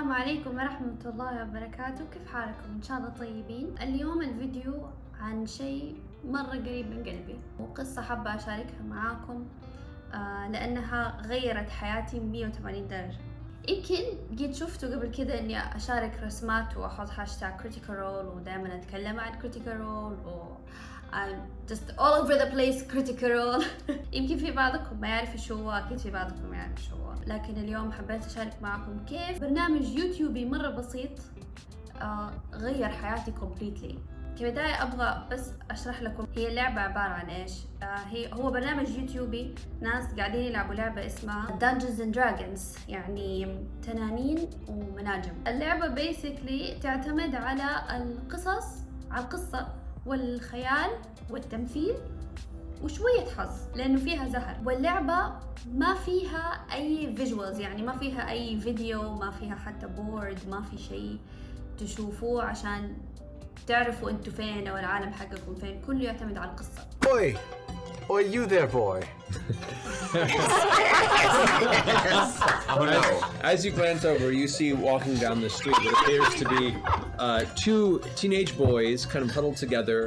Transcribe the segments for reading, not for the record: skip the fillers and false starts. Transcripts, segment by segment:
السلام عليكم ورحمة الله وبركاته. كيف حالكم؟ إن شاء الله طيبين. اليوم الفيديو عن شيء مرة قريب من قلبي وقصة حابة أشاركها معاكم لأنها غيرت حياتي 180 درجة. يمكن قد شفتوا قبل كده إني أشارك رسمات وأحط هاشتاج critical role ودائما أتكلم عن critical role I'm just all over the place critical role. يمكن في بعضكم ما يعرف شو هو، أكيد في بعضكم ما يعرف شو هو، لكن اليوم حبيت أشارك معكم كيف برنامج يوتيوبي مرة بسيط غير حياتي completely. كبداية أبغى بس أشرح لكم هي اللعبة عبارة عن إيش. هو برنامج يوتيوبي ناس قاعدين يلعبوا لعبة اسمها Dungeons and Dragons، يعني تنانين ومناجم. اللعبة basically تعتمد على القصة والخيال والتمثيل وشوية حظ لأنه فيها زهر. واللعبة ما فيها أي فيجوالز، يعني ما فيها أي فيديو، ما فيها حتى بورد، ما في شيء تشوفوه عشان تعرفوا أنتوا فين أو العالم حقكم فين. كله يعتمد على القصة. Oi, you there, boy. As you glance over, you see walking down the street what appears to be two teenage boys kind of huddled together.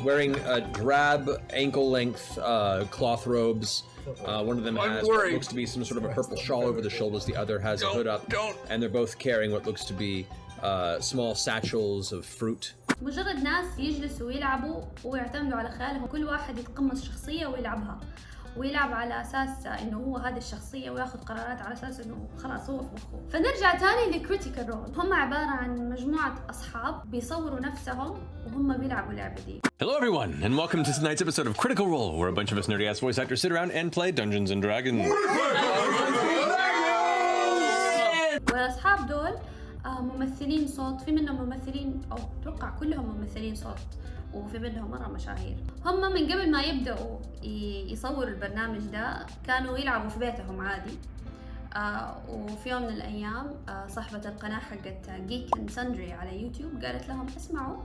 Wearing drab ankle-length cloth robes. One of them has what looks to be some sort of a purple shawl over the shoulders. The other has a hood up. And they're both carrying what looks to be small satchels of fruit. مجرد ناس يجلسوا ويلعبوا ويعتمدوا على خيالهم. كل واحد يتقمص شخصية ويلعبها ويلعب على أساس إنه هو هذه الشخصية وياخذ قرارات على أساس إنه خلاص هو في مخه. فنرجع تاني لكريتيكال رول. هم عبارة عن مجموعة أصحاب بيصوروا نفسهم وهم بيلعبوا اللعبة دي. Hello everyone, and welcome to tonight's episode of Critical Role, where a bunch of us nerdy-ass voice actors sit around and play Dungeons and Dragons. والأصحاب دول ممثلين صوت، في منهم ممثلين أو أتوقع كلهم ممثلين صوت، وفي منهم مرة مشاهير. هم من قبل ما يبدأوا يصوروا البرنامج ده كانوا يلعبوا في بيتهم عادي. وفي يوم من الأيام صاحبة القناة حقت Geek and Sundry على يوتيوب قالت لهم اسمعوا،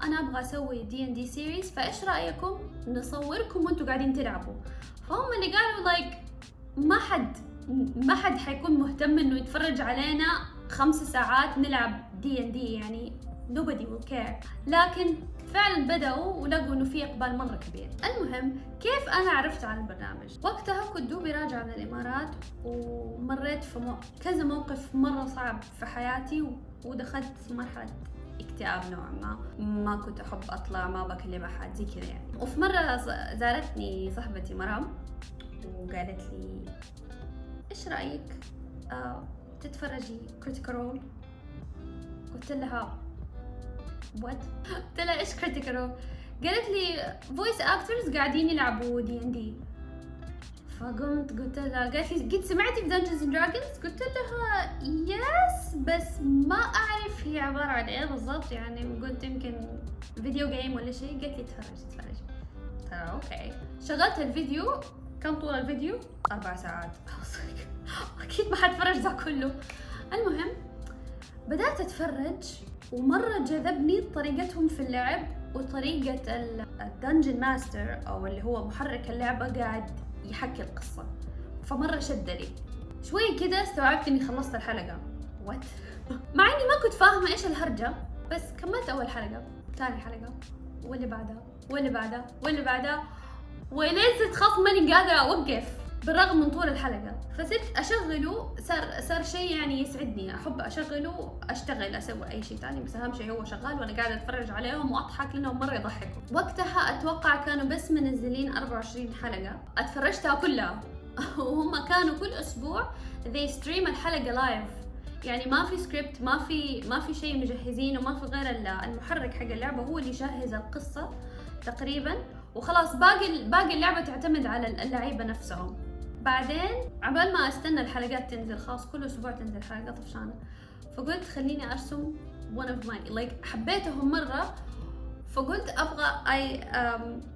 أنا أبغى أسوي D&D series، فإيش رأيكم نصوركم وأنتوا قاعدين تلعبوا؟ فهم اللي قالوا ما حد حيكون مهتم إنه يتفرج علينا 5 ساعات نلعب D&D، يعني nobody will care. لكن فعلا بدأوا ولقوا إنه في إقبال مرة كبير. المهم كيف أنا عرفت عن البرنامج؟ وقتها كنت دوبي راجعة من الإمارات ومريت في كذا موقف مرة صعب في حياتي ودخلت في مرحلة اكتئاب نوعا ما كنت أحب أطلع، ما بكلم أحد زي كذا يعني. وفي مرة زارتني صاحبتي مرام وقالت لي إيش رأيك تتفرجي كريتيكال رول؟ قلت لها وات؟ قلت لها ايش كريتيكال رول؟ قالت لي فويس اكترز قاعدين يلعبوا D&D. فقمت قلت لها، قالت لي قد سمعتي في Dungeons and Dragons؟ قلت لها يس، بس ما اعرف هي عبارة عن ايه بالضبط، يعني قلت يمكن فيديو جيم ولا شيء. قالت لي تفرجي. قلت لها اوكي. شغلت الفيديو، كم طول الفيديو؟ 4 ساعات. اكيد ما حتفرج ذا كله. المهم بدأت اتفرج ومرة جذبني طريقتهم في اللعب وطريقة الدنجن ماستر او اللي هو محرك اللعبة قاعد يحكي القصة، فمرة شدني. شوي كده استوعبت اني خلصت الحلقة. وات؟ مع اني ما كنت فاهمة ايش الهرجة، بس كملت اول حلقة، ثاني حلقة، واللي بعدها ولين صرت خلاص ماني قادرة اوقف بالرغم من طول الحلقة. فصرت أشغله، صار شيء يعني يسعدني، أحب أشغله، أشتغل، أسوي أي شيء تاني، بس أهم شيء هو شغال وأنا قاعدة أتفرج عليهم وأضحك لأنهم مرة يضحكوا. وقتها أتوقع كانوا بس منزلين 24 حلقة، اتفرجتها كلها. وهم كانوا كل أسبوع they stream الحلقة لايف، يعني ما في سكريبت، ما في شيء مجهزين، وما في غير المحرك حق اللعبة هو اللي يجهز القصة تقريبا، وخلاص باقي اللعبة تعتمد على اللعيبة نفسهم. بعدين عبال ما استنى الحلقات تنزل، خلاص كل اسبوع تنزل حلقة طفشانة، فقلت خليني ارسم one of my حبيتهم مرة، فقلت ابغى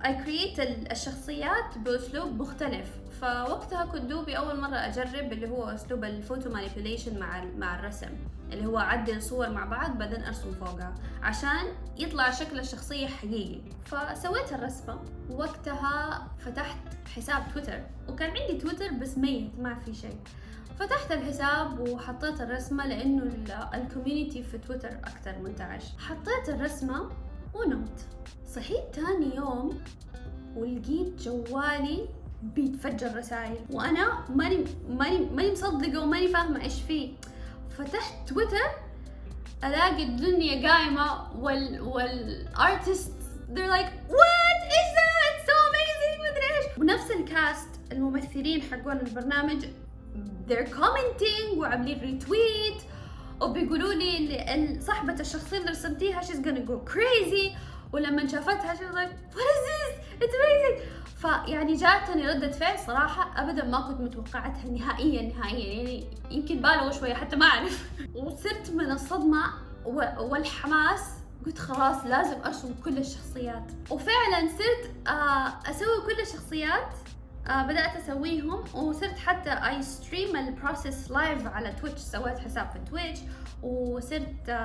اي كرييت الشخصيات باسلوب مختلف. فوقتها كنت دوبي اول مره اجرب اللي هو اسلوب الفوتو مانيبيوليشن مع الرسم، اللي هو اعدل صور مع بعض بعدين ارسم فوقها عشان يطلع شكل الشخصيه حقيقي. فسويت الرسمه. وقتها فتحت حساب تويتر، وكان عندي تويتر بس ميت ما في شيء. فتحت الحساب وحطيت الرسمة لأنه الكوميونيتي في تويتر أكتر منتعش. حطيت الرسمة ونمت. صحيت تاني يوم ولقيت جوالي بيتفجر رسائل، وأنا ماني مصدقة وماني فاهمة إيش فيه. فتحت تويتر ألاقي الدنيا قايمة والارتست they're like what is that so amazing مدري إيش. ونفس الكاست الممثلين حقون البرنامج they're commenting وعاملين ريتويت وبيقولوا لي صاحبة الشخصية اللي رسمتيها she's gonna go crazy، ولما شافتها she was like what is this it's amazing. فيعني جاتني ردة فعل صراحة أبدا ما كنت متوقعتها نهائيا يعني يمكن بالغوا شوية حتى ما أعرف. وصرت من الصدمة والحماس قلت خلاص لازم أرسم كل الشخصيات، وفعلا صرت أسوي كل الشخصيات. بدأت أسويهم وصرت حتى اي ستريم البروسيس لايف على تويتش. سويت حساب في تويتش وصرت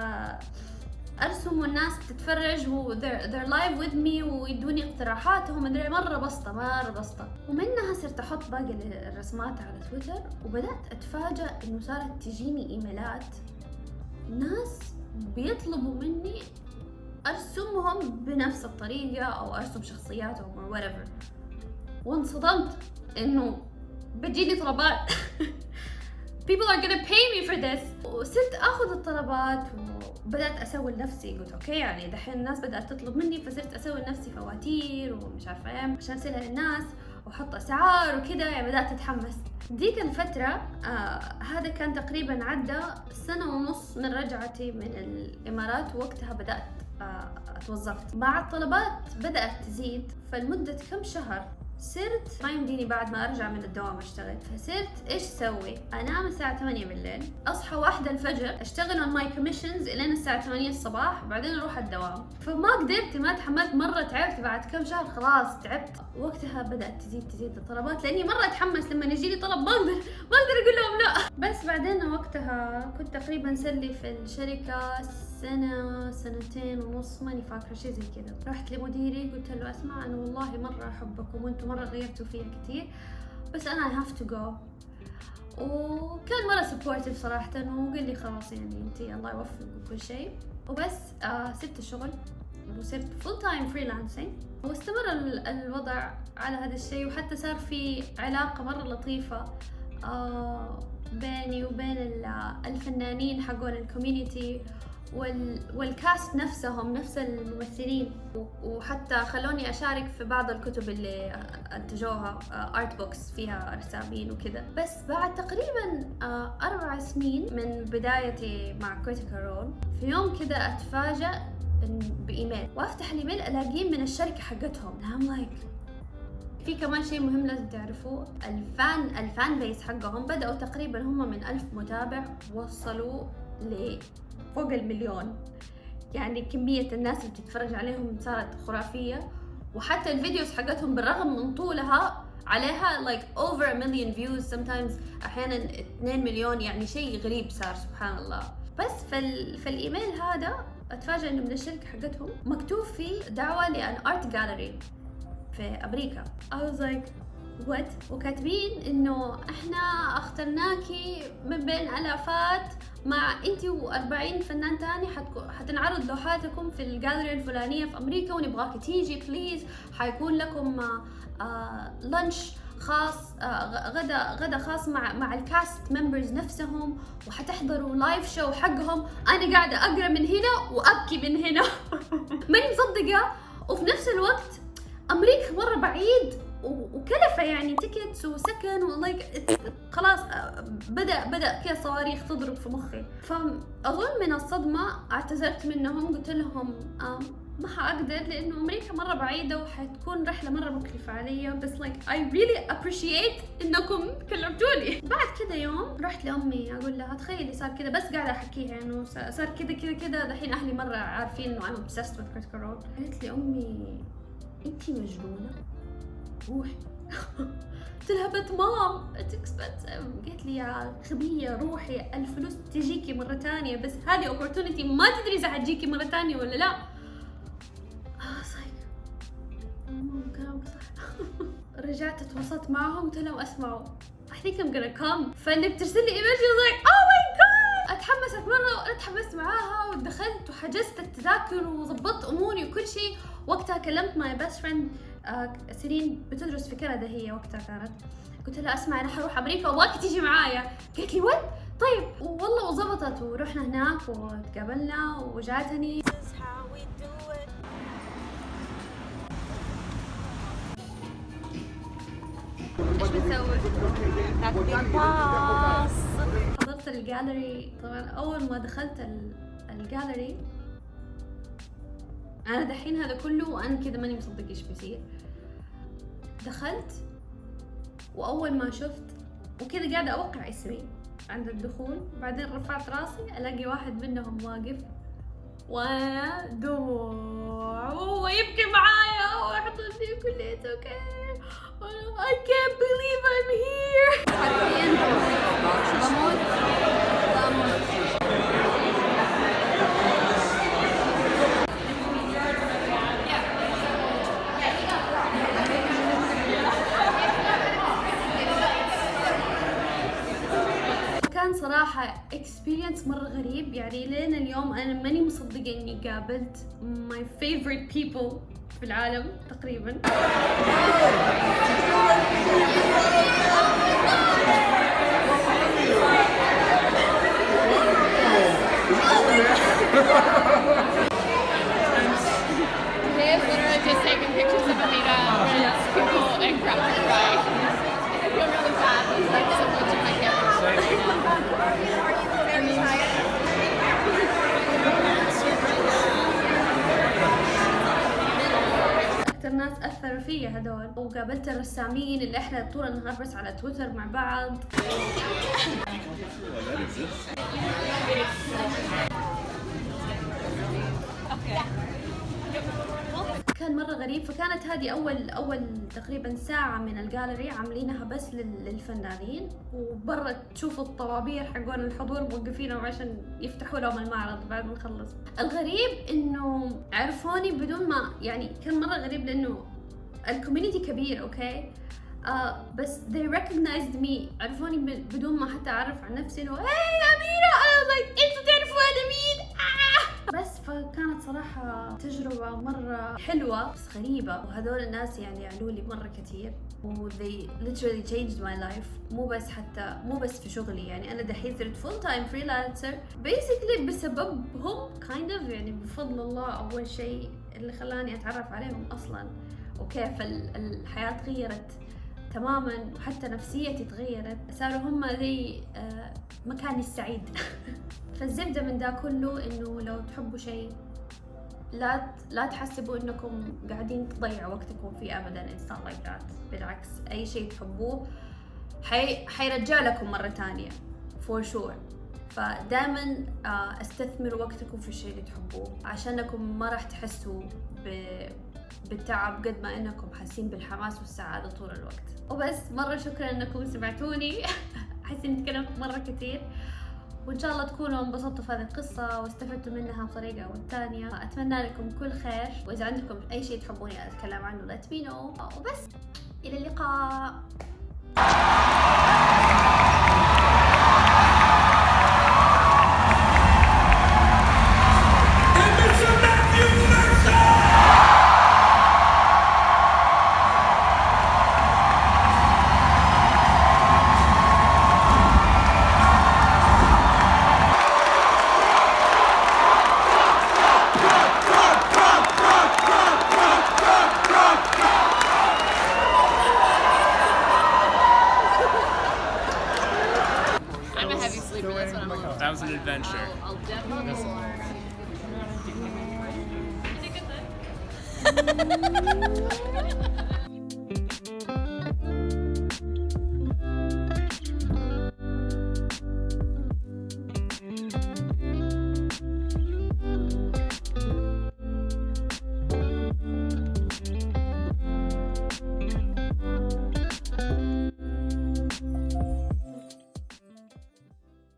أرسم والناس تتفرج و they're live with me ويدوني اقتراحاتهم. مدري مرة بسطة. ومنها صرت أحط باقي الرسمات على تويتر، وبدأت أتفاجأ إنه صارت تجيني إيميلات ناس بيطلبوا مني أرسمهم بنفس الطريقة أو أرسم شخصياتهم or whatever. وانصدمت انه بتجيني طلبات people are gonna pay me for this. وصرت اخذ الطلبات وبدأت اسوي لنفسي. قلت اوكي يعني دحين الناس بدأت تطلب مني، فصرت اسوي لنفسي فواتير ومش عارفه ايه عشان ارسلها للناس واحط اسعار وكذا. يعني بدأت اتحمس. ديك الفترة هذا كان تقريبا عدى 1.5 سنة من رجعتي من الامارات، ووقتها بدأت اتوظفت. مع الطلبات بدأت تزيد، فلمدة كم شهر صرت ما يمديني بعد ما ارجع من الدوام اشتغل. فصرت ايش اسوي؟ انام الساعة 8 بالليل، اصحى 1 الفجر، اشتغل on my commissions الين الساعة 8 الصباح، بعدين اروح الدوام. فما قدرت، ما تحملت، مرة تعبت. بعد كم شهر خلاص تعبت. وقتها بدأت تزيد الطلبات لاني مرة اتحمس لما يجيلي طلب ما اقدر اقول لهم لا. بس بعدين وقتها كنت تقريبا صار لي في الشركة 2.5 ماني فاكرة شيء زي كذا. رحت لمديري قلت له اسمع انا والله مرة احبكم وانتم مرة غيرتوا فيها كثير، بس انا I have to go. وكان مرة سبورتيف صراحة، وقال لي خلاص يعني انتي الله يوفقك وكل شيء. وبس سبت الشغل وصرت فول تايم فريلانسينج، واستمر الوضع على هذا الشيء. وحتى صار في علاقة مرة لطيفة بيني وبين الفنانين حقون الكوميونيتي والكاست نفسهم، نفس الممثلين. وحتى خلوني أشارك في بعض الكتب اللي أنتجوها، آرت بوكس فيها رسامين وكذا. بس بعد تقريبا 4 سنين من بدايتي مع كريتيكال رول، في يوم كذا أتفاجأ بإيميل، وأفتح الإيميل ألاقيه من الشركة حقتهم. I'm like في كمان شيء مهم لازم تعرفوه، الفان بيس حقهم بدأوا تقريبا هم من 1000 متابع وصلوا فوق 1,000,000. يعني كمية الناس اللي بتتفرج عليهم صارت خرافية. وحتى الفيديوز حقتهم بالرغم من طولها عليها like over 1,000,000 views sometimes، أحيانا 2 مليون. يعني شيء غريب صار سبحان الله. بس في الإيميل هذا أتفاجأ إنه من الشركة حقتهم مكتوب فيه دعوة لأن art gallery في أمريكا. I was like what؟ وكاتبين إنه إحنا اخترناكي من بين آلافات مع انتي و40 فنان تاني حتنعرض لوحاتكم في الجاليري الفلانية في أمريكا، ونبغاكي تيجي بليز. حيكون لكم لانش خاص، غدا خاص مع الكاست ممبرز نفسهم، وحتحضروا لايف شو حقهم. أنا قاعدة أقرأ من هنا وأبكي من هنا ماني مصدقة. وفي نفس الوقت أمريكا مرة بعيد وكلفة يعني تيكتس وسكن ولايك خلاص. بدأ كذا صواريخ تضرب في مخي. فأظن من الصدمة اعتذرت منهم، قلت لهم ما حأقدر لأنه أمريكا مرة بعيدة وحتكون رحلة مرة مكلفة علي، بس like I really appreciate إنكم كلمتوني. بعد كده يوم رحت لأمي أقول لها تخيلي صار كده، بس قاعدة أحكيها إنه صار كده كده كده، دحين أهلي مرة عارفين إنه I'm obsessed with Critical Role. قالت لي أمي أنتي مجنونة روحي. قلت لها بت مام it's expensive. قالت لي يا غبية روحي، الفلوس تجيكي مرة تانية، بس هذه opportunity ما تدري إذا حتجيكي مرة تانية ولا لا. صحيح كلامك صح. رجعت تواصلت معهم قلت لهم اسمعوا I think I'm gonna come. فاللي بترسل لي ايميل like oh my god. اتحمست مرة وانا اتحمست معاها ودخلت وحجزت التذاكر وضبطت اموري وكل شيء. وقتها كلمت my best friend سيرين بتدرس في كندا هي وقتها كانت. قلت لها اسمع انا حروح امريكا وابغاك تيجي معايا. قالت لي وين؟ طيب والله وظبطت ورحنا هناك وتقابلنا وجاتني. ايش بتسوي؟ تاكلين باص. حضرت الجاليري. طبعا اول ما دخلت الجاليري انا دحين هذا كله وانا كذا ماني مصدق ايش بيصير. دخلت واول ما شفت وكذا قاعده اوقع اسمي عند الدخول، بعدين رفعت راسي الاقي واحد منهم واقف وانا دموع وهو يبكي معايا ويحضني كليته اوكي. I can't believe I'm here. حرفياً بموت. كان صراحة experience مرة غريب، يعني لين اليوم أنا ماني مصدقة إني قابلت my favorite people في العالم تقريباً. They have literally just taken pictures of Anita with people and grabbed her right. I feel really bad. There's like so much of my أكثر ناس أثروا فيا هدول، وقابلت الرسامين اللي إحنا طول النهار بس على تويتر مع بعض. كان مرة غريب. فكانت هذه أول تقريبا ساعة من الجاليري عاملينها بس للفنانين، وبرا تشوفوا الطوابير حقون الحضور موقفينهم عشان يفتحوا لهم المعرض بعد ما نخلص. الغريب إنه عرفوني بدون ما يعني كان مرة غريب لأنه الكوميونيتي كبير أوكي. بس they recognized me، عرفوني بدون ما حتى أعرف عن نفسي إنه hey أميرة. I was like أنتوا تعرفوا أنا مين؟ بس فكانت صراحة تجربة مرة حلوة بس غريبة، وهذول الناس يعني علوا لي مرة كتير و they literally changed my life. مو بس في شغلي، يعني أنا دحين صرت full time freelancer basically بسببهم kind of، يعني بفضل الله أول شيء اللي خلاني أتعرف عليهم أصلا، وكيف الحياة تغيرت تماما وحتى نفسيتي تغيرت. صاروا هم زي مكاني السعيد. فالزبدة من ده كله إنه لو تحبوا شيء لا تحسبوا إنكم قاعدين تضيعوا وقتكم فيه أبداً. It's not like that. بالعكس أي شيء تحبوه حيرجع لكم مرة تانية for sure. فدائما استثمروا وقتكم في الشيء اللي تحبوه، عشانكم ما راح تحسوا بالتعب قد ما إنكم حاسين بالحماس والسعادة طول الوقت. وبس مرة شكرا إنكم سمعتوني. حاسين إني تكلمت مرة كثير، وإن شاء الله تكونوا انبسطتوا في هذه القصة واستفدتوا منها بطريقة أو الثانية. أتمنى لكم كل خير، وإذا عندكم أي شيء تحبوني أتكلم عنه let me know. وبس إلى اللقاء.